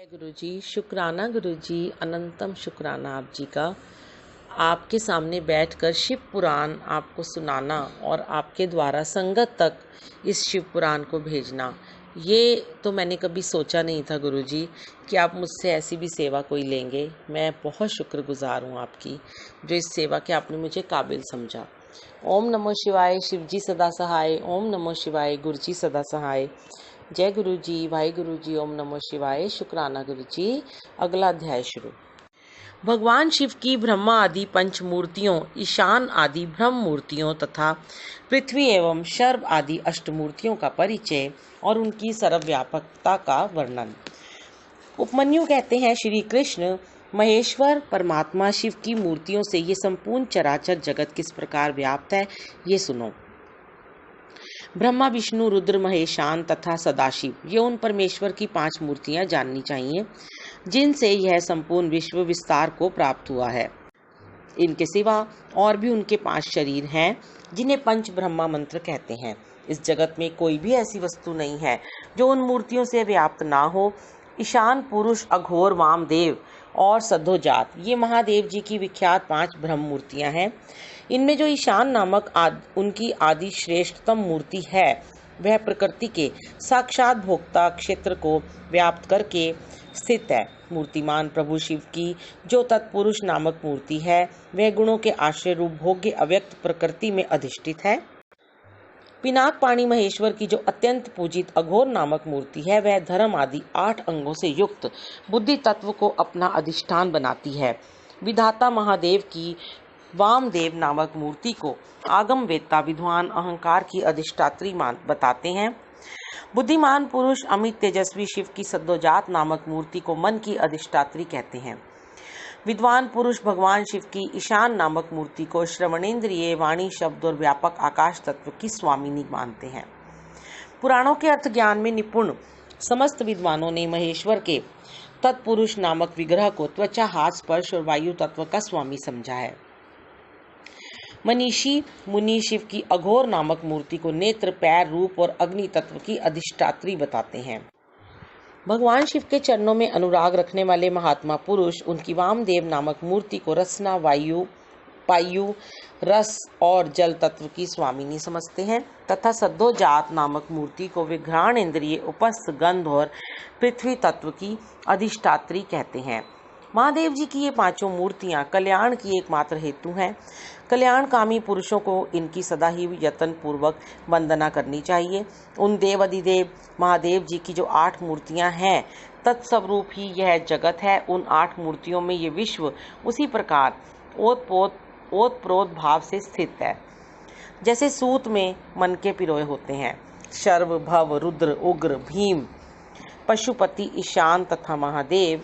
गुरुजी, शुक्राना गुरुजी, अनंतम शुक्राना आप जी का। आपके सामने बैठकर शिव पुराण आपको सुनाना और आपके द्वारा संगत तक इस शिव पुराण को भेजना, ये तो मैंने कभी सोचा नहीं था गुरुजी कि आप मुझसे ऐसी भी सेवा कोई लेंगे। मैं बहुत शुक्रगुजार हूँ आपकी, जो इस सेवा के आपने मुझे काबिल समझा। ओम नमो शिवाय, शिव जी सदा सहाय। ओम नमो शिवाय, गुरु जी सदा सहाय। जय गुरु जी, भाई गुरु जी। ओम नमो शिवाय, शुक्राना गुरु जी। अगला अध्याय शुरू। भगवान शिव की ब्रह्मा आदि पंच मूर्तियों, ईशान आदि ब्रह्म मूर्तियों तथा पृथ्वी एवं शर्व आदि अष्टमूर्तियों का परिचय और उनकी सर्वव्यापकता का वर्णन। उपमन्यु कहते हैं, श्री कृष्ण महेश्वर परमात्मा शिव की मूर्तियों से ये संपूर्ण चराचर जगत किस प्रकार व्याप्त है, ये सुनो। ब्रह्मा, विष्णु, रुद्र, महेशान तथा सदाशिव, ये उन परमेश्वर की 5 मूर्तियां जाननी चाहिए जिनसे यह संपूर्ण विश्व विस्तार को प्राप्त हुआ है। इनके सिवा और भी उनके 5 शरीर हैं जिन्हें पंच ब्रह्मा मंत्र कहते हैं। इस जगत में कोई भी ऐसी वस्तु नहीं है जो उन मूर्तियों से व्याप्त ना हो। ईशान पुरुष, अघोर, वामदेव और सद्धोजात, ये महादेव जी की विख्यात 5 ब्रह्म मूर्तियां हैं। इनमें जो ईशान नामक उनकी आदि श्रेष्ठतम मूर्ति है, वह प्रकृति के साक्षात भोक्ता क्षेत्र को व्याप्त करके स्थित है। मूर्तिमान प्रभु शिव की जो तत्पुरुष नामक मूर्ति है, वह गुणों के आश्रय रूप भोग्य अव्यक्त प्रकृति में अधिष्ठित है। पिनाक पाणी महेश्वर की जो अत्यंत पूजित अघोर नामक मूर्ति है, वह धर्म आदि 8 अंगों से युक्त बुद्धि तत्व को अपना अधिष्ठान बनाती है। विधाता महादेव की वामदेव नामक मूर्ति को आगम वेत्ता विद्वान अहंकार की अधिष्ठात्री बताते हैं। बुद्धिमान पुरुष अमित तेजस्वी शिव की सद्दोजात नामक मूर्ति को मन की अधिष्ठात्री कहते हैं। विद्वान पुरुष भगवान शिव की ईशान नामक मूर्ति को श्रवणेन्द्रिय, वाणी, शब्द और व्यापक आकाश तत्व की स्वामिनी मानते हैं। पुराणों के अर्थ ज्ञान में निपुण समस्त विद्वानों ने महेश्वर के तत्पुरुष नामक विग्रह को त्वचा, हाथ, स्पर्श और वायु तत्व का स्वामी समझा है। मनीषी मुनि शिव की अघोर नामक मूर्ति को नेत्र, पैर, रूप और अग्नि तत्व की अधिष्ठात्री बताते हैं। भगवान शिव के चरणों में अनुराग रखने वाले महात्मा पुरुष उनकी वामदेव नामक मूर्ति को रसना, वायु, पायु, रस और जल तत्व की स्वामिनी समझते हैं तथा सद्धोजात नामक मूर्ति को विघ्राण इंद्रिय, उपस्थ, गंध और पृथ्वी तत्व की अधिष्ठात्री कहते हैं। महादेव जी की ये 5 मूर्तियां कल्याण की एकमात्र हेतु हैं। कल्याणकामी पुरुषों को इनकी सदा ही यत्न पूर्वक वंदना करनी चाहिए। उन देव अधिदेव महादेव जी की जो 8 मूर्तियां हैं, तत्स्वरूप ही यह जगत है। उन 8 मूर्तियों में ये विश्व उसी प्रकार ओतप्रोत भाव से स्थित है जैसे सूत में मन के पिरोए होते हैं। शर्व, भव, रुद्र, उग्र, भीम, पशुपति, ईशान तथा महादेव,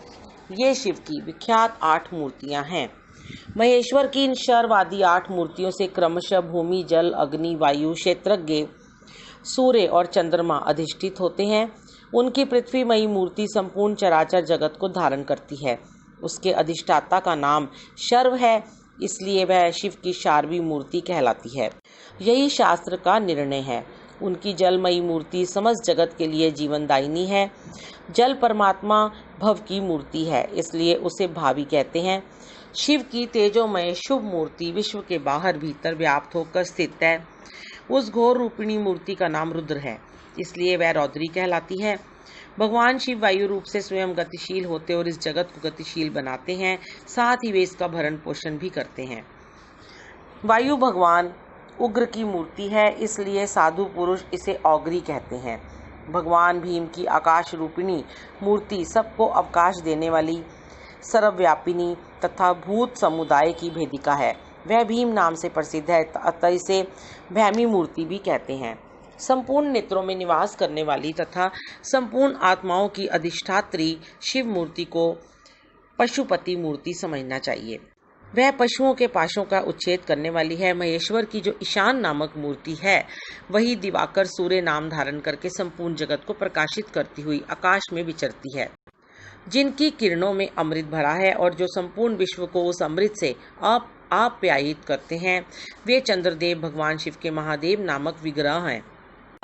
ये शिव की विख्यात 8 मूर्तियां हैं। महेश्वर की इन शर्व आदि 8 मूर्तियों से क्रमशः भूमि, जल, अग्नि, वायु, क्षेत्रज्ञ, सूर्य और चंद्रमा अधिष्ठित होते हैं। उनकी पृथ्वीमयी मूर्ति संपूर्ण चराचर जगत को धारण करती है। उसके अधिष्ठाता का नाम शर्व है, इसलिए वह शिव की शार्वी मूर्ति कहलाती है। यही शास्त्र का निर्णय है। उनकी जलमयी मूर्ति समस्त जगत के लिए जीवनदायिनी है। जल परमात्मा भव की मूर्ति है, इसलिए उसे भावी कहते हैं। शिव की तेजोमय शुभ मूर्ति विश्व के बाहर भीतर व्याप्त होकर स्थित है। उस घोर रूपिणी मूर्ति का नाम रुद्र है, इसलिए वह रौद्री कहलाती है। भगवान शिव वायु रूप से स्वयं गतिशील होते और इस जगत को गतिशील बनाते हैं, साथ ही वे इसका भरण पोषण भी करते हैं। वायु भगवान उग्र की मूर्ति है, इसलिए साधु पुरुष इसे औग्री कहते हैं। भगवान भीम की आकाश रूपिणी मूर्ति सबको अवकाश देने वाली, सर्वव्यापिनी तथा भूत समुदाय की भेदिका है। वह भीम नाम से प्रसिद्ध है, अतः इसे भैमी मूर्ति भी कहते हैं। संपूर्ण नेत्रों में निवास करने वाली तथा संपूर्ण आत्माओं की अधिष्ठात्री शिव मूर्ति को पशुपति मूर्ति समझना चाहिए। वह पशुओं के पाशों का उच्छेद करने वाली है। महेश्वर की जो ईशान नामक मूर्ति है, वही दिवाकर सूर्य नाम धारण करके संपूर्ण जगत को प्रकाशित करती हुई आकाश में विचरती है, जिनकी किरणों में अमृत भरा है और जो संपूर्ण विश्व को उस अमृत से आप्यायित करते हैं। वे चंद्रदेव भगवान शिव के महादेव नामक विग्रह हैं।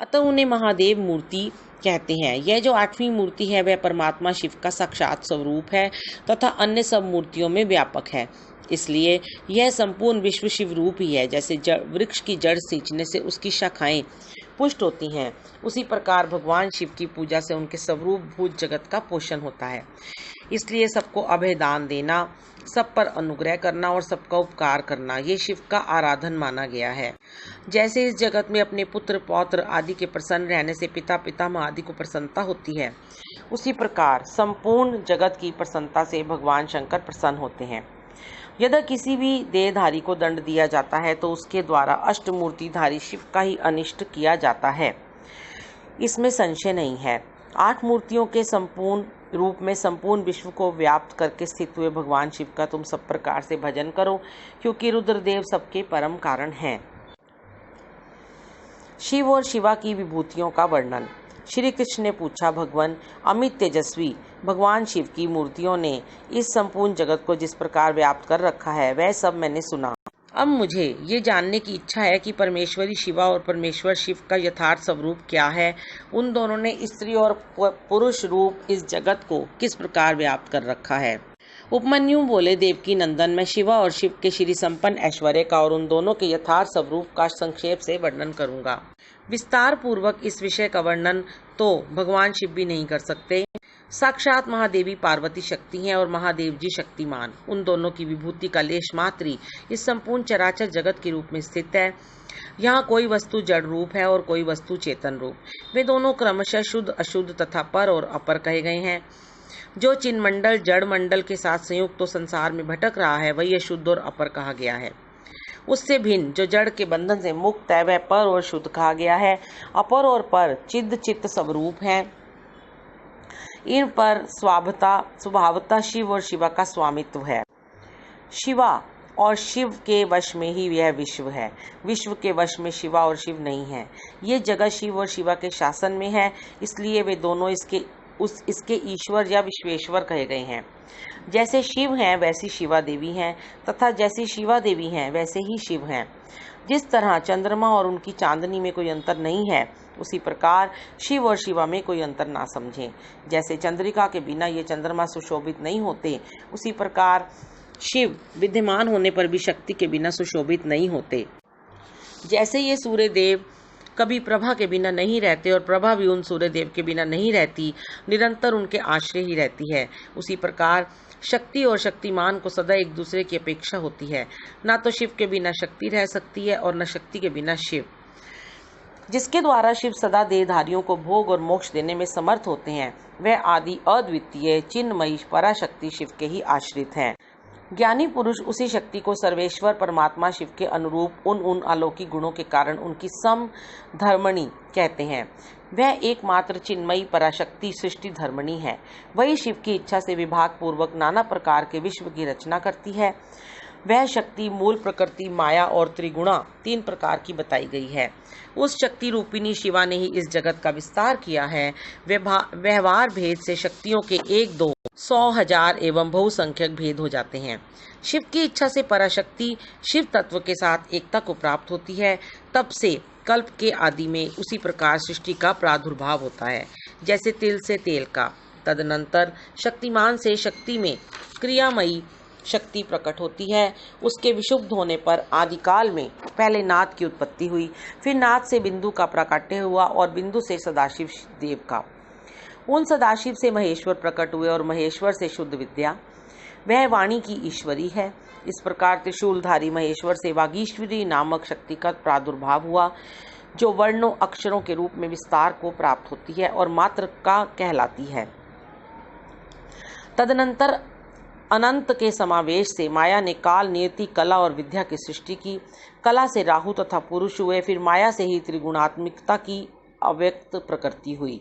अतः उन्हें महादेव मूर्ति कहते हैं। यह जो 8वीं मूर्ति है वह परमात्मा शिव का साक्षात स्वरूप है तथा अन्य सब मूर्तियों में व्यापक है। इसलिए यह संपूर्ण विश्व शिव रूप ही है। जैसे वृक्ष की जड़ सींचने से उसकी शाखाएं पुष्ट होती हैं, उसी प्रकार भगवान शिव की पूजा से उनके स्वरूप भूत जगत का पोषण होता है। इसलिए सबको अभय दान देना, सब पर अनुग्रह करना और सबका उपकार करना ये शिव का आराधन माना गया है। जैसे इस जगत में अपने पुत्र पौत्र आदि के प्रसन्न रहने से पिता पितामह आदि को प्रसन्नता होती है, उसी प्रकार संपूर्ण जगत की प्रसन्नता से भगवान शंकर प्रसन्न होते हैं। यदि किसी भी देहधारी को दंड दिया जाता है तो उसके द्वारा अष्टमूर्तिधारी शिव का ही अनिष्ट किया जाता है, इसमें संशय नहीं है। 8 मूर्तियों के संपूर्ण रूप में संपूर्ण विश्व को व्याप्त करके स्थित हुए भगवान शिव का तुम सब प्रकार से भजन करो, क्योंकि रुद्रदेव सबके परम कारण हैं। शिव और शिवा की विभूतियों का वर्णन। श्री कृष्ण ने पूछा, भगवान अमित तेजस्वी भगवान शिव की मूर्तियों ने इस संपूर्ण जगत को जिस प्रकार व्याप्त कर रखा है वह सब मैंने सुना। अब मुझे ये जानने की इच्छा है कि परमेश्वरी शिवा और परमेश्वर शिव का यथार्थ स्वरूप क्या है। उन दोनों ने स्त्री और पुरुष रूप इस जगत को किस प्रकार व्याप्त कर रखा है। उपमन्यु बोले, देवकी नंदन, मैं शिवा और शिव के श्री संपन्न ऐश्वर्य का और उन दोनों के यथार्थ स्वरूप का संक्षेप से वर्णन करूंगा। विस्तार पूर्वक इस विषय का वर्णन तो भगवान शिव भी नहीं कर सकते। साक्षात महादेवी पार्वती शक्ति हैं और महादेव जी शक्तिमान। उन दोनों की विभूति का लेश मात्र इस संपूर्ण चराचर जगत के रूप में स्थित है। यहाँ कोई वस्तु जड़ रूप है और कोई वस्तु चेतन रूप। वे दोनों क्रमशः शुद्ध अशुद्ध तथा पर और अपर कहे गए हैं। जो चिन्मंडल जड़ मंडल के साथ संयुक्त तो संसार में भटक रहा है वही अशुद्ध और अपर कहा गया है। उससे भिन्न जो जड़ के बंधन से मुक्त है वह पर और शुद्ध कहा गया है। अपर और पर चिद चित्त स्वरूप हैं। इन पर स्वभावतः शिव और शिवा का स्वामित्व है। शिवा और शिव के वश में ही यह विश्व है। विश्व के वश में शिवा और शिव नहीं है। ये जगत शिव और शिवा के शासन में है, इसलिए वे दोनों इसके ईश्वर या विश्वेश्वर कहे गए हैं। जैसे शिव हैं वैसी शिवा देवी हैं तथा जैसी शिवा देवी हैं वैसे ही शिव हैं। जिस तरह चंद्रमा और उनकी चांदनी में कोई अंतर नहीं है, उसी प्रकार शिव और शिवा में कोई अंतर ना समझें। जैसे चंद्रिका के बिना ये चंद्रमा सुशोभित नहीं होते, उसी प्रकार शिव विद्यमान होने पर भी शक्ति के बिना सुशोभित नहीं होते। जैसे ये सूर्य देव कभी प्रभा के बिना नहीं रहते और प्रभा भी उन सूर्य देव के बिना नहीं रहती, निरंतर उनके आश्रय ही रहती है, उसी प्रकार शक्ति और शक्तिमान को सदा एक दूसरे की अपेक्षा होती है। ना तो शिव के बिना शक्ति रह सकती है और न शक्ति के बिना शिव। जिसके द्वारा शिव सदा देहधारियों को भोग और मोक्ष देने में समर्थ होते हैं, वह आदि अद्वितीय चिन्मयी पराशक्ति शिव के ही आश्रित हैं। ज्ञानी पुरुष उसी शक्ति को सर्वेश्वर परमात्मा शिव के अनुरूप उन अलौकिक गुणों के कारण उनकी समधर्मणी कहते हैं। वह एकमात्र चिन्मयी पराशक्ति सृष्टि धर्मणी है। वही शिव की इच्छा से विभाग पूर्वक नाना प्रकार के विश्व की रचना करती है। वह शक्ति मूल प्रकृति माया और त्रिगुणा 3 प्रकार की बताई गई है। उस शक्ति रूपिणी शिवा ने ही इस जगत का विस्तार किया है। व्यवहार भेद से शक्तियों के 1, 2, 100, 1000 एवं बहुसंख्यक भेद हो जाते हैं। शिव की इच्छा से पराशक्ति शिव तत्व के साथ एकता को प्राप्त होती है। तब से कल्प के आदि में उसी प्रकार सृष्टि का प्रादुर्भाव होता है, जैसे तिल से तेल का। तदनंतर शक्तिमान से शक्ति में क्रियामयी शक्ति प्रकट होती है। उसके विशुद्ध होने पर आदिकाल में पहले नाद की उत्पत्ति हुई, फिर नाद से बिंदु का प्राकट्य हुआ और बिंदु से सदाशिव देव का। उन सदाशिव से महेश्वर प्रकट हुए और महेश्वर से शुद्ध विद्या, वह वाणी की ईश्वरी है। इस प्रकार त्रिशूलधारी महेश्वर से वागीश्वरी नामक शक्ति का प्रादुर्भाव हुआ, जो वर्णों अक्षरों के रूप में विस्तार को प्राप्त होती है और मात्र का कहलाती है। तदनंतर अनंत के समावेश से माया ने काल, नियति, कला और विद्या की सृष्टि की। कला से राहु तथा पुरुष हुए, फिर माया से ही त्रिगुणात्मिकता की अव्यक्त प्रकृति हुई।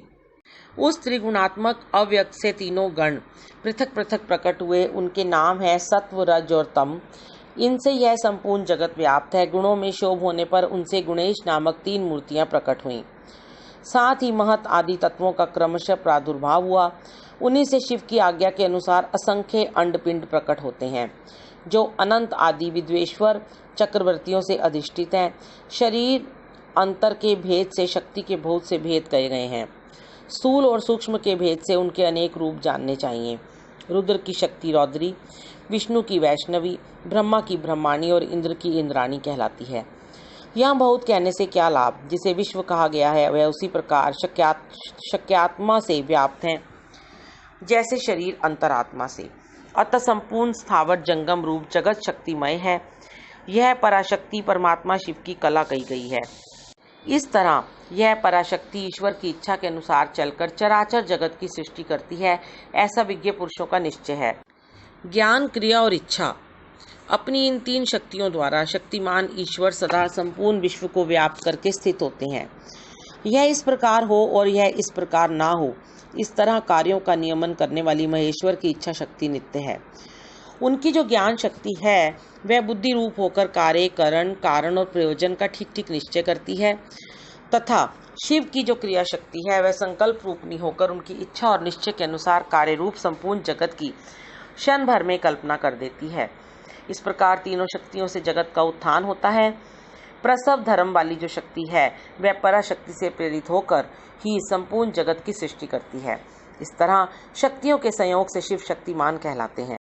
उस त्रिगुणात्मक अव्यक्त से तीनों गण पृथक पृथक प्रकट हुए। उनके नाम है सत्व, रज और तम। इनसे यह संपूर्ण जगत व्याप्त है। गुणों में शोभ होने पर उनसे गुणेश नामक 3 मूर्तियां प्रकट हुईं। साथ ही महत आदि तत्वों का क्रमशः प्रादुर्भाव हुआ। उन्हीं से शिव की आज्ञा के अनुसार असंख्य अंडपिंड प्रकट होते हैं, जो अनंत आदि विद्वेश्वर चक्रवर्तियों से अधिष्ठित हैं। शरीर अंतर के भेद से शक्ति के बहुत से भेद कहे गए हैं। स्थूल और सूक्ष्म के भेद से उनके अनेक रूप जानने चाहिए। रुद्र की शक्ति रौद्री, विष्णु की वैष्णवी, ब्रह्मा की ब्रह्माणी और इंद्र की इंद्राणी कहलाती है। यहाँ बहुत कहने से क्या लाभ, जिसे विश्व कहा गया है वह उसी प्रकार शक्यात्मा से व्याप्त है जैसे शरीर अंतरात्मा से। अतः संपूर्ण स्थावर जंगम रूप जगत शक्तिमय है। यह पराशक्ति परमात्मा शिव की कला कही गई है। इस तरह यह पराशक्ति ईश्वर की इच्छा के अनुसार चलकर चराचर जगत की सृष्टि करती है, ऐसा विज्ञ पुरुषों का निश्चय है। ज्ञान, क्रिया और इच्छा, अपनी इन तीन शक्तियों द्वारा शक्तिमान ईश्वर सदा संपूर्ण विश्व को व्याप्त करके स्थित होते हैं। यह इस प्रकार हो और यह इस प्रकार ना हो, इस तरह कार्यों का नियमन करने वाली महेश्वर की इच्छा शक्ति नित्य है। उनकी जो ज्ञान शक्ति है वह बुद्धि रूप होकर कार्य, कारण और प्रयोजन का ठीक ठीक निश्चय करती है, तथा शिव की जो क्रिया शक्ति है वह संकल्प रूपनी होकर उनकी इच्छा और निश्चय के अनुसार कार्य रूप संपूर्ण जगत की क्षण भर में कल्पना कर देती है। इस प्रकार तीनों शक्तियों से जगत का उत्थान होता है। प्रसव धर्म वाली जो शक्ति है वह पराशक्ति से प्रेरित होकर ही संपूर्ण जगत की सृष्टि करती है। इस तरह शक्तियों के संयोग से शिव शक्तिमान कहलाते हैं।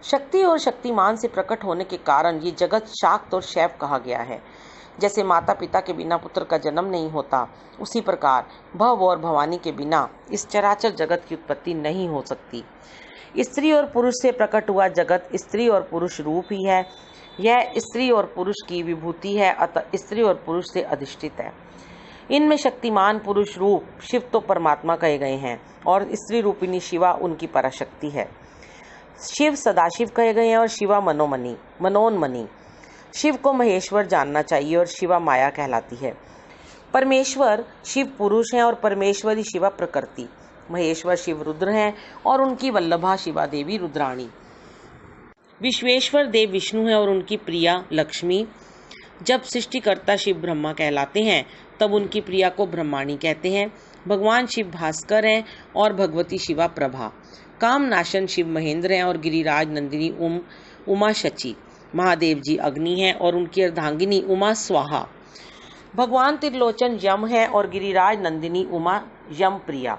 शक्ति और शक्तिमान से प्रकट होने के कारण ये जगत शाक्त और शैव कहा गया है। जैसे माता पिता के बिना पुत्र का जन्म नहीं होता, उसी प्रकार भव और भवानी के बिना इस चराचर जगत की उत्पत्ति नहीं हो सकती। स्त्री और पुरुष से प्रकट हुआ जगत स्त्री और पुरुष रूप ही है। यह स्त्री और पुरुष की विभूति है, अतः स्त्री और पुरुष से अधिष्ठित है। इनमें शक्तिमान पुरुष रूप शिव तो परमात्मा कहे गए हैं और स्त्री रूपिणी शिवा उनकी पराशक्ति है। शिव सदाशिव कहे गए हैं और शिवा मनोन्मणि। शिव को महेश्वर जानना चाहिए और शिवा माया कहलाती है। परमेश्वर शिव पुरुष हैं और परमेश्वरी शिवा प्रकृति। महेश्वर शिव रुद्र हैं और उनकी वल्लभा शिवा देवी रुद्राणी। विश्वेश्वर देव विष्णु हैं और उनकी प्रिया लक्ष्मी। जब सृष्टिकर्ता शिव ब्रह्मा कहलाते हैं तब उनकी प्रिया को ब्रह्माणी कहते हैं। भगवान शिव भास्कर हैं और भगवती शिवा प्रभा। कामनाशन शिव महेंद्र हैं और गिरिराज नंदिनी उमा शची। महादेव जी अग्नि हैं और उनकी अर्धांगिनी उमा स्वाहा। भगवान त्रिलोचन यम है और गिरिराज नंदिनी उमा यम प्रिया।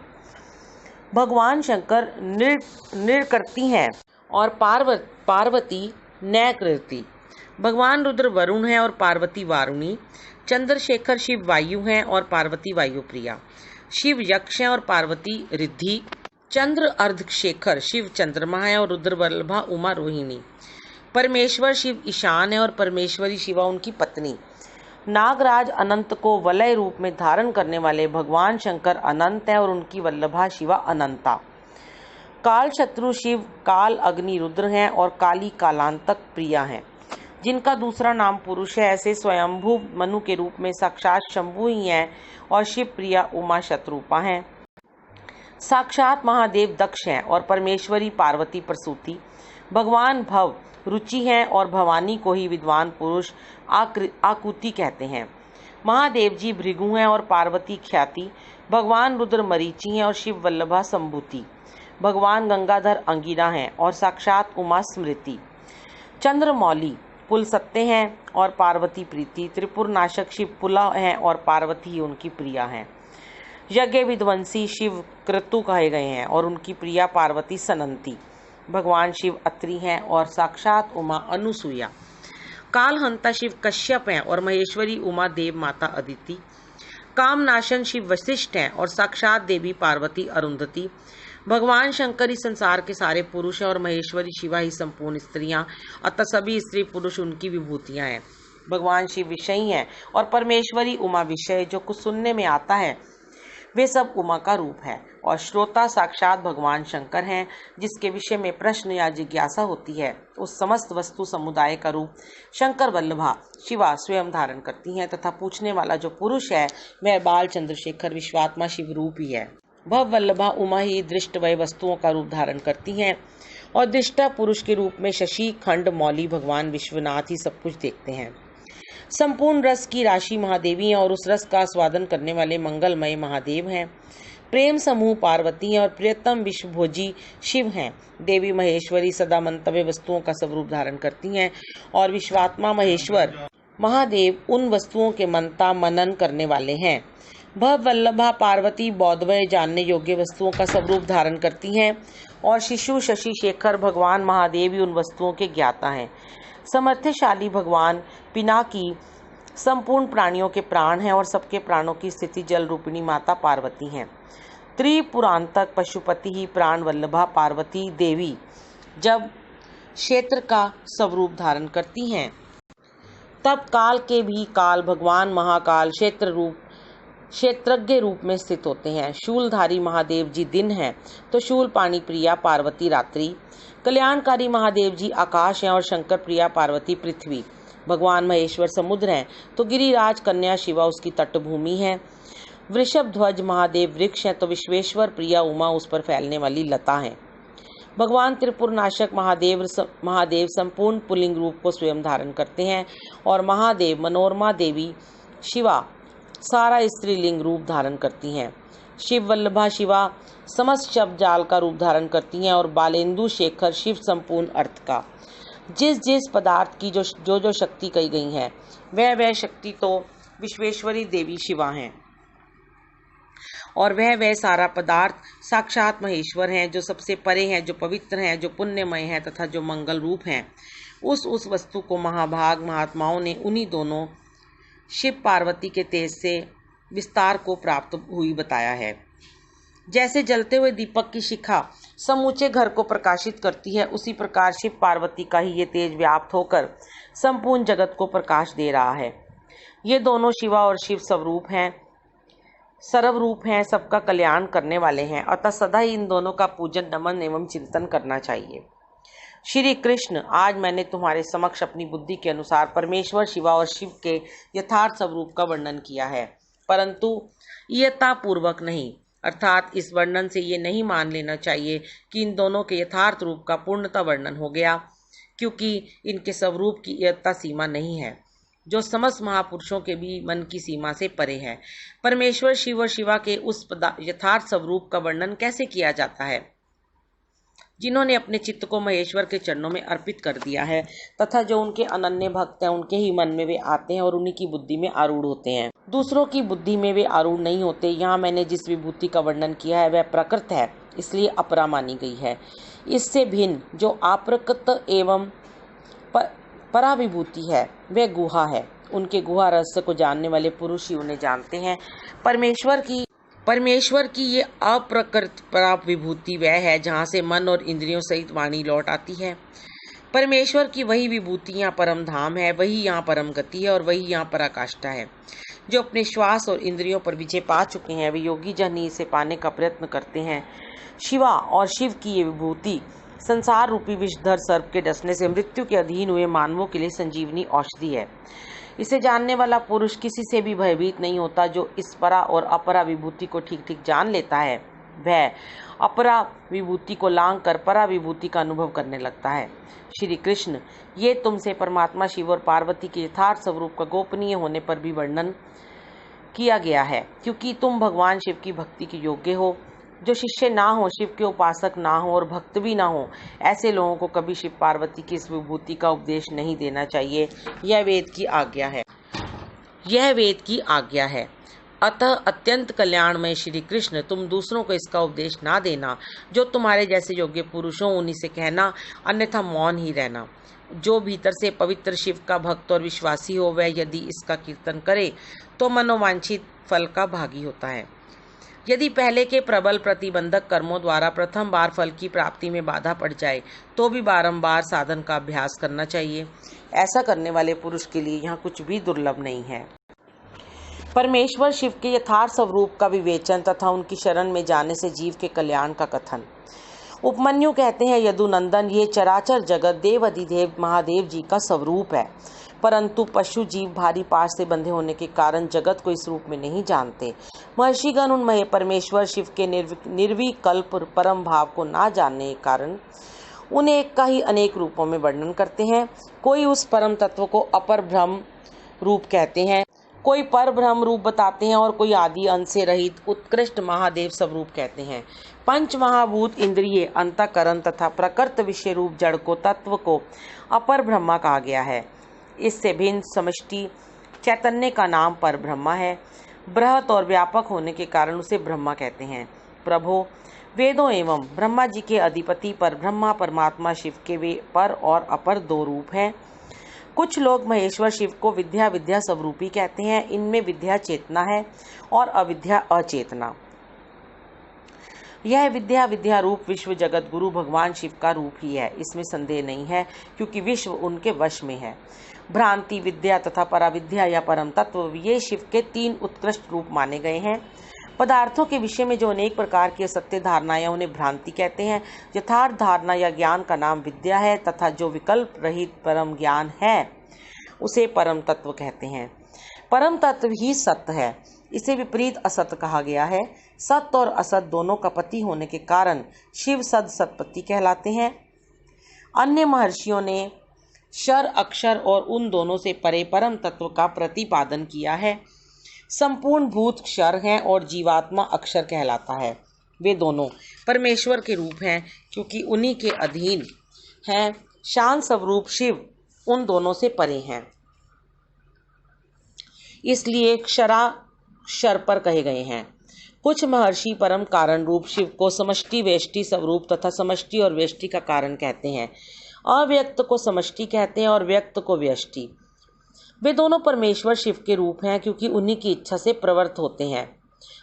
भगवान शंकर निर्कृति हैं और पार्वती नैकृति। भगवान रुद्र वरुण है और पार्वती वारुणी। चंद्रशेखर शिव वायु हैं और पार्वती वायु प्रिया। शिव यक्ष हैं और पार्वती रिद्धि। चंद्र अर्धशेखर शिव चंद्रमा है और रुद्र वल्लभा उमा रोहिणी। परमेश्वर शिव ईशान है और परमेश्वरी शिवा उनकी पत्नी। नागराज अनंत को वलय रूप में धारण करने वाले भगवान शंकर अनंत है और उनकी वल्लभा शिवा अनंता। काल शत्रु शिव काल अग्नि रुद्र हैं और काली कालांतक प्रिया हैं। जिनका दूसरा नाम पुरुष है, ऐसे स्वयंभू मनु के रूप में साक्षात शंभु ही हैं और शिव प्रिया उमा शत्रुपा हैं। साक्षात महादेव दक्ष हैं और परमेश्वरी पार्वती प्रसूति। भगवान भव रुचि हैं और भवानी को ही विद्वान पुरुष आकुति कहते हैं। महादेव जी भृगु हैं और पार्वती ख्याति। भगवान रुद्र मरीचि हैं और शिव वल्लभा संभूति। भगवान गंगाधर अंगिरा हैं और साक्षात उमा स्मृति। चंद्रमौली पुल सत्य हैं और पार्वती प्रीति। त्रिपुर नाशक शिव पुला हैं और पार्वती उनकी प्रिया हैं। यज्ञ विध्वंसी शिव क्रतु कहे गए हैं और उनकी प्रिया पार्वती सनंती। भगवान शिव अत्रि हैं और साक्षात उमा अनुसुईया। कालहंता शिव कश्यप हैं और महेश्वरी उमा देव माता अदिति। कामनाशन शिव वशिष्ठ हैं और साक्षात देवी पार्वती अरुंधति। भगवान शंकर ही संसार के सारे पुरुष हैं और महेश्वरी शिवा ही संपूर्ण स्त्रियां, अतः सभी स्त्री पुरुष उनकी विभूतियां हैं। भगवान शिव विषयी हैं और परमेश्वरी उमा विषय। जो कुछ सुनने में आता है वे सब उमा का रूप है और श्रोता साक्षात भगवान शंकर हैं। जिसके विषय में प्रश्न या जिज्ञासा होती है उस समस्त वस्तु समुदाय का रूप शंकर वल्लभा शिवा स्वयं धारण करती हैं, तथा पूछने वाला जो पुरुष है वह बाल चंद्रशेखर विश्वात्मा शिव रूप ही है। भव वल्लभा उमा ही दृष्ट वय वस्तुओं का रूप धारण करती हैं और दृष्टा पुरुष के रूप में शशि खंड मौली भगवान विश्वनाथ ही सब कुछ देखते हैं। संपूर्ण रस की राशि महादेवी हैं और उस रस का स्वादन करने वाले मंगलमय महादेव हैं। प्रेम समूह पार्वती हैं और प्रियतम विश्वभोजी शिव हैं। देवी महेश्वरी सदा मंतव्य वस्तुओं का स्वरूप धारण करती हैं और विश्वात्मा महेश्वर महादेव उन वस्तुओं के मनता मनन करने वाले हैं। भव वल्लभा पार्वती बौद्धवय जानने योग्य वस्तुओं का स्वरूप धारण करती हैं और शिशु शशि शेखर भगवान महादेव ही उन वस्तुओं के ज्ञाता हैं। समर्थशाली भगवान पिनाकी संपूर्ण प्राणियों के प्राण हैं और सबके प्राणों की स्थिति जल रूपिणी माता पार्वती हैं। त्रिपुरांतक पशुपति ही प्राण वल्लभा पार्वती देवी जब क्षेत्र का स्वरूप धारण करती हैं, तब काल के भी काल भगवान महाकाल क्षेत्रज्ञ रूप में स्थित होते हैं। शूलधारी महादेव जी दिन हैं तो शूल पाणी प्रिया पार्वती रात्रि, कल्याणकारी महादेव जी आकाश हैं और शंकर प्रिया पार्वती पृथ्वी। भगवान महेश्वर समुद्र हैं तो गिरिराज कन्या शिवा उसकी तटभूमि है। वृषभ ध्वज महादेव वृक्ष हैं तो विश्वेश्वर प्रिया उमा उस पर फैलने वाली लता है। भगवान त्रिपुरनाशक महादेव संपूर्ण पुल्लिंग रूप को स्वयं धारण करते हैं और महादेव मनोरमा देवी शिवा सारा स्त्रीलिंग रूप धारण करती हैं। शिव वल्लभा शिवा समस्त शब्द जाल का रूप धारण करती हैं और बालेंदु शेखर शिव संपूर्ण अर्थ का। जिस जिस पदार्थ की जो शक्ति कही गई है वह शक्ति तो विश्वेश्वरी देवी शिवा हैं और वह सारा पदार्थ साक्षात महेश्वर हैं, जो सबसे परे हैं, जो पवित्र हैं, जो पुण्यमय हैं तथा जो मंगल रूप हैं। उस वस्तु को महाभाग महात्माओं ने उन्हीं दोनों शिव पार्वती के तेज से विस्तार को प्राप्त हुई बताया है। जैसे जलते हुए दीपक की शिखा समूचे घर को प्रकाशित करती है, उसी प्रकार शिव पार्वती का ही ये तेज व्याप्त होकर संपूर्ण जगत को प्रकाश दे रहा है। ये दोनों शिवा और शिव स्वरूप हैं, सर्वरूप हैं, सबका कल्याण करने वाले हैं, अतः सदा ही इन दोनों का पूजन नमन एवं चिंतन करना चाहिए। श्री कृष्ण, आज मैंने तुम्हारे समक्ष अपनी बुद्धि के अनुसार परमेश्वर शिवा और शिव के यथार्थ स्वरूप का वर्णन किया है, परंतु इयत्तापूर्वक नहीं, अर्थात इस वर्णन से ये नहीं मान लेना चाहिए कि इन दोनों के यथार्थ रूप का पूर्णतः वर्णन हो गया, क्योंकि इनके स्वरूप की इयत्ता सीमा नहीं है, जो समस्त महापुरुषों के भी मन की सीमा से परे है। परमेश्वर शिव और शिवा के उस यथार्थ स्वरूप का वर्णन कैसे किया जाता है जिन्होंने अपने चित्त को महेश्वर के चरणों में अर्पित कर दिया है तथा जो उनके अनन्य भक्त हैं, उनके ही मन में वे आते हैं और उन्हीं की बुद्धि में आरूढ़ होते हैं, दूसरों की बुद्धि में वे आरूढ़ नहीं होते। यहाँ मैंने जिस विभूति का वर्णन किया है वह प्रकृत है, इसलिए अपरा मानी गई है। इससे भिन्न जो अप्रकृत एवं परा विभूति है वह गुहा है। उनके गुहा रहस्य को जानने वाले पुरुष ही उन्हें जानते हैं। परमेश्वर की ये अप्रकृत परा विभूति वह है जहाँ से मन और इंद्रियों सहित वाणी लौट आती है। परमेश्वर की वही विभूति यहाँ परम धाम है, वही यहाँ परम गति है और वही यहाँ पराकाष्ठा है। जो अपने श्वास और इंद्रियों पर विजय पा चुके हैं वे योगी जन ही इसे पाने का प्रयत्न करते हैं। शिवा और शिव की ये विभूति संसार रूपी विषधर सर्प के डसने से मृत्यु के अधीन हुए मानवों के लिए संजीवनी औषधि है। इसे जानने वाला पुरुष किसी से भी भयभीत नहीं होता। जो इस परा और अपरा विभूति को ठीक ठीक जान लेता है वह अपरा विभूति को लांघ कर परा विभूति का अनुभव करने लगता है। श्री कृष्ण, ये तुमसे परमात्मा शिव और पार्वती के यथार्थ स्वरूप का गोपनीय होने पर भी वर्णन किया गया है, क्योंकि तुम भगवान शिव की भक्ति के योग्य हो। जो शिष्य ना हो, शिव के उपासक ना हो और भक्त भी ना हो, ऐसे लोगों को कभी शिव पार्वती की इस विभूति का उपदेश नहीं देना चाहिए। यह वेद की आज्ञा है। अतः अत्यंत कल्याणमय श्री कृष्ण, तुम दूसरों को इसका उपदेश ना देना। जो तुम्हारे जैसे योग्य पुरुष हो उन्हीं से कहना, अन्यथा मौन ही रहना। जो भीतर से पवित्र शिव का भक्त और विश्वासी हो वह यदि इसका कीर्तन करे तो मनोवांछित फल का भागी होता है। यदि पहले के प्रबल प्रतिबंधक कर्मों द्वारा प्रथम बार फल की प्राप्ति में बाधा पड़ जाए तो भी बारंबार साधन का अभ्यास करना चाहिए। ऐसा करने वाले पुरुष के लिए यहाँ कुछ भी दुर्लभ नहीं है। परमेश्वर शिव के यथार्थ स्वरूप का विवेचन तथा उनकी शरण में जाने से जीव के कल्याण का कथन। उपमन्यु कहते हैं, यदुनंदन, ये चराचर जगत देव अधिदेव महादेव जी का स्वरूप है, परंतु पशु जीव भारी पाश से बंधे होने के कारण जगत को इस रूप में नहीं जानते। महर्षिगण उन परमेश्वर शिव के निर्विकल्प परम भाव को ना जानने के कारण उन्हें एक का ही अनेक रूपों में वर्णन करते हैं। कोई उस परम तत्व को अपर ब्रह्म रूप कहते हैं, कोई पर ब्रह्म रूप बताते हैं और कोई आदि अंत से रहित उत्कृष्ट महादेव स्वरूप कहते हैं। पंच महाभूत इंद्रिय अंतःकरण तथा प्रकृत विषय रूप जड़ को तत्व को अपर ब्रह्मा कहा गया है। इससे भिन्न समष्टि चैतन्य का नाम पर ब्रह्मा है। बृहत और व्यापक होने के कारण उसे ब्रह्मा कहते हैं। प्रभो, वेदों एवं ब्रह्मा जी के अधिपति पर ब्रह्मा परमात्मा शिव के वे पर और अपर दो रूप हैं। कुछ लोग महेश्वर शिव को विद्या विद्या स्वरूपी कहते हैं। इनमें विद्या चेतना है और अविद्या अचेतना। यह विद्या विद्या रूप विश्व जगत गुरु भगवान शिव का रूप ही है, इसमें संदेह नहीं है, क्योंकि विश्व उनके वश में है। भ्रांति विद्या तथा पराविद्या या परम तत्व, ये शिव के तीन उत्कृष्ट रूप माने गए हैं। पदार्थों के विषय में जो अनेक प्रकार की असत्य धारणाएं उन्हें भ्रांति कहते हैं। यथार्थ धारणा या ज्ञान का नाम विद्या है तथा जो विकल्प रहित परम ज्ञान है उसे परम तत्व कहते हैं। परम तत्व ही सत्य है, इसे विपरीत असत कहा गया है। सत्य और असत दोनों का पति होने के कारण शिव सद सतपति कहलाते हैं। अन्य महर्षियों ने क्षर अक्षर और उन दोनों से परे परम तत्व का प्रतिपादन किया है। संपूर्ण भूत क्षर हैं और जीवात्मा अक्षर कहलाता है। वे दोनों परमेश्वर के रूप हैं, क्योंकि उन्हीं के अधीन हैं। शांत स्वरूप शिव उन दोनों से परे हैं, इसलिए क्षराक्षर पर कहे गए हैं। कुछ महर्षि परम कारण रूप शिव को समष्टि वेष्टि स्वरूप तथा समष्टि और वेष्टि का कारण कहते हैं। अव्यक्त को समष्टि कहते हैं और व्यक्त को व्यष्टि। वे दोनों परमेश्वर शिव के रूप हैं, क्योंकि उन्हीं की इच्छा से प्रवृत्त होते हैं।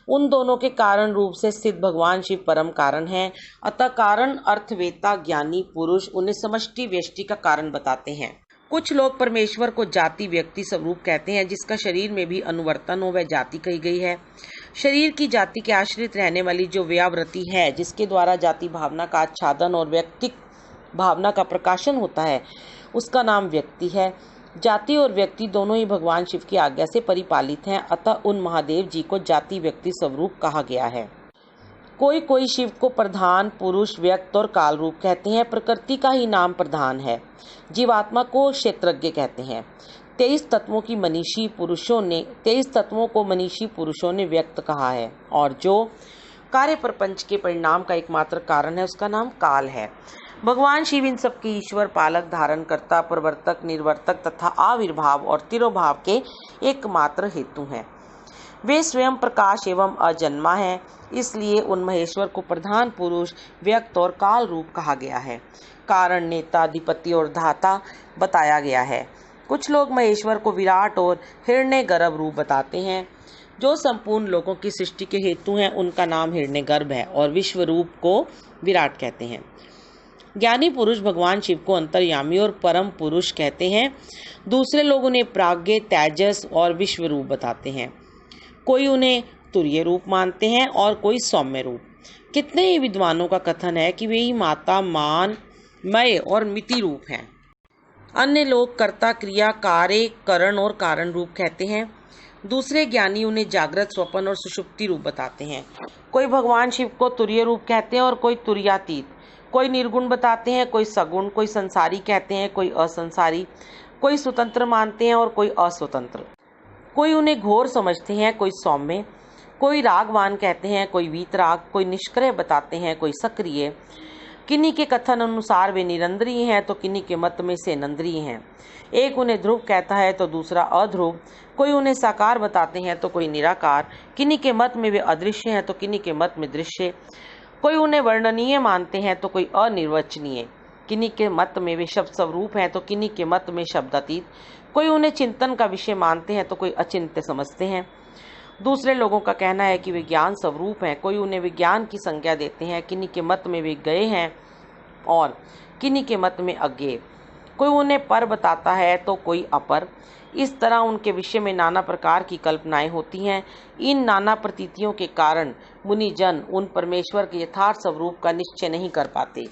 उन दोनों के कारण रूप से स्थित भगवान शिव परम कारण हैं। अतः कारण अर्थवेता ज्ञानी पुरुष उन्हें समष्टि व्यष्टि का कारण बताते हैं। कुछ लोग परमेश्वर को जाति व्यक्ति स्वरूप कहते हैं। जिसका शरीर में भी अनुवर्तन हो वह जाति कही गई है। शरीर की जाति के आश्रित रहने वाली जो व्यावृत्ति है, जिसके द्वारा जाति भावना का आच्छादन और व्यक्तिक भावना का प्रकाशन होता है, उसका नाम व्यक्ति है। जाति और व्यक्ति दोनों ही भगवान शिव की आज्ञा से परिपालित हैं। अतः उन महादेव जी को जाति व्यक्ति स्वरूप कहा गया है। कोई शिव को प्रधान पुरुष व्यक्त और काल रूप कहते हैं। प्रकृति का ही नाम प्रधान है। जीवात्मा को क्षेत्रज्ञ कहते हैं। 23 तत्वों को मनीषी पुरुषों ने व्यक्त कहा है, और जो कार्य प्रपंच के परिणाम का एकमात्र कारण है उसका नाम काल है। भगवान शिव इन सबके ईश्वर पालक धारण कर्ता प्रवर्तक निर्वर्तक तथा आविर्भाव और तिरोभाव के एकमात्र हेतु हैं। वे स्वयं प्रकाश एवं अजन्मा है, इसलिए उन महेश्वर को प्रधान पुरुष व्यक्त और काल रूप कहा गया है। कारण नेता अधिपति और धाता बताया गया है। कुछ लोग महेश्वर को विराट और हिरण्यगर्भ रूप बताते हैं। जो संपूर्ण लोगों की सृष्टि के हेतु हैं उनका नाम हिरण्यगर्भ है और विश्व रूप को विराट कहते हैं। ज्ञानी पुरुष भगवान शिव को अंतर्यामी और परम पुरुष कहते हैं। दूसरे लोग उन्हें प्राज्ञ तेजस और विश्व रूप बताते हैं। कोई उन्हें तुरीय रूप मानते हैं और कोई सौम्य रूप। कितने ही विद्वानों का कथन है कि वे ही माता मान मय और मिति रूप हैं। अन्य लोग कर्ता क्रिया कार्य करण और कारण रूप कहते हैं। दूसरे ज्ञानी उन्हें जागृत स्वप्न और सुषुप्ति रूप बताते हैं। कोई भगवान शिव को तुरीय रूप कहते हैं और कोई तुरीयातीत। कोई निर्गुण बताते हैं, कोई सगुण, कोई संसारी कहते हैं, कोई असंसारी, कोई स्वतंत्र मानते हैं और कोई अस्वतंत्र। कोई उन्हें घोर समझते हैं, कोई सौम्य, कोई रागवान कहते हैं, कोई वीतराग, कोई निष्क्रिय बताते हैं, कोई सक्रिय। किन्हीं के कथन अनुसार वे निरंद्रीय हैं तो किन्हीं के मत में से नंद्रीय हैं। एक उन्हें ध्रुव कहता है तो दूसरा अध्रुव। कोई उन्हें साकार बताते हैं तो कोई निराकार। किन्हीं के मत में वे अदृश्य हैं तो किन्हीं के मत में दृश्य। कोई उन्हें वर्णनीय मानते हैं तो कोई अनिर्वचनीय। किन्हीं के मत में वे शब्द स्वरूप हैं तो किन्हीं के मत में शब्दातीत। कोई उन्हें चिंतन का विषय मानते हैं तो कोई अचिंत्य समझते हैं। दूसरे लोगों का कहना है कि वे ज्ञान स्वरूप हैं। कोई उन्हें विज्ञान की संज्ञा देते हैं। किन्हीं के मत में वे गए हैं और किन्हीं के मत में अज्ञेय। कोई उन्हें पर बताता है तो कोई अपर। इस तरह उनके विषय में नाना प्रकार की कल्पनाएं होती हैं। इन नाना प्रतीतियों के कारण मुनिजन उन परमेश्वर के यथार्थ स्वरूप का निश्चय नहीं कर पाते।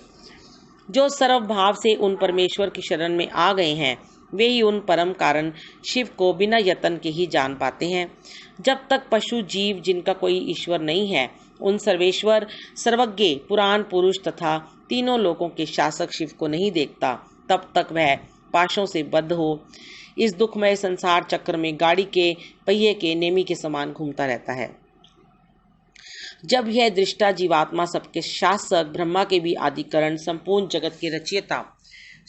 जो सर्वभाव से उन परमेश्वर की शरण में आ गए हैं वे ही उन परम कारण शिव को बिना यत्न के ही जान पाते हैं। जब तक पशु जीव जिनका कोई ईश्वर नहीं है उन सर्वेश्वर सर्वज्ञ पुराण पुरुष तथा तीनों लोगों के शासक शिव को नहीं देखता, तब तक वह पाशों से बद्ध हो इस दुखमय संसार चक्र में गाड़ी के पहिए के नेमी के समान घूमता रहता है। जब यह दृष्टा जीवात्मा सबके शासक ब्रह्मा के भी आदिकरण संपूर्ण जगत के रचयिता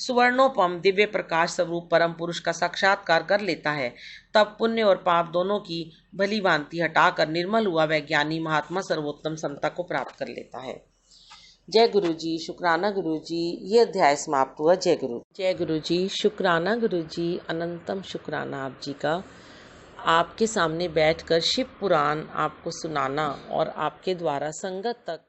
सुवर्णोपम दिव्य प्रकाश स्वरूप परम पुरुष का साक्षात्कार कर लेता है, तब पुण्य और पाप दोनों की भली भांति हटाकर निर्मल हुआ वह ज्ञानी महात्मा सर्वोत्तम समता को प्राप्त कर लेता है। जय गुरु जी, शुक्राना गुरु जी। ये अध्याय समाप्त हुआ। जय गुरु। जय गुरु जी, शुक्राना गुरु जी। अनंतम शुक्राना आप जी का, आपके सामने बैठकर शिव पुराण आपको सुनाना और आपके द्वारा संगत तक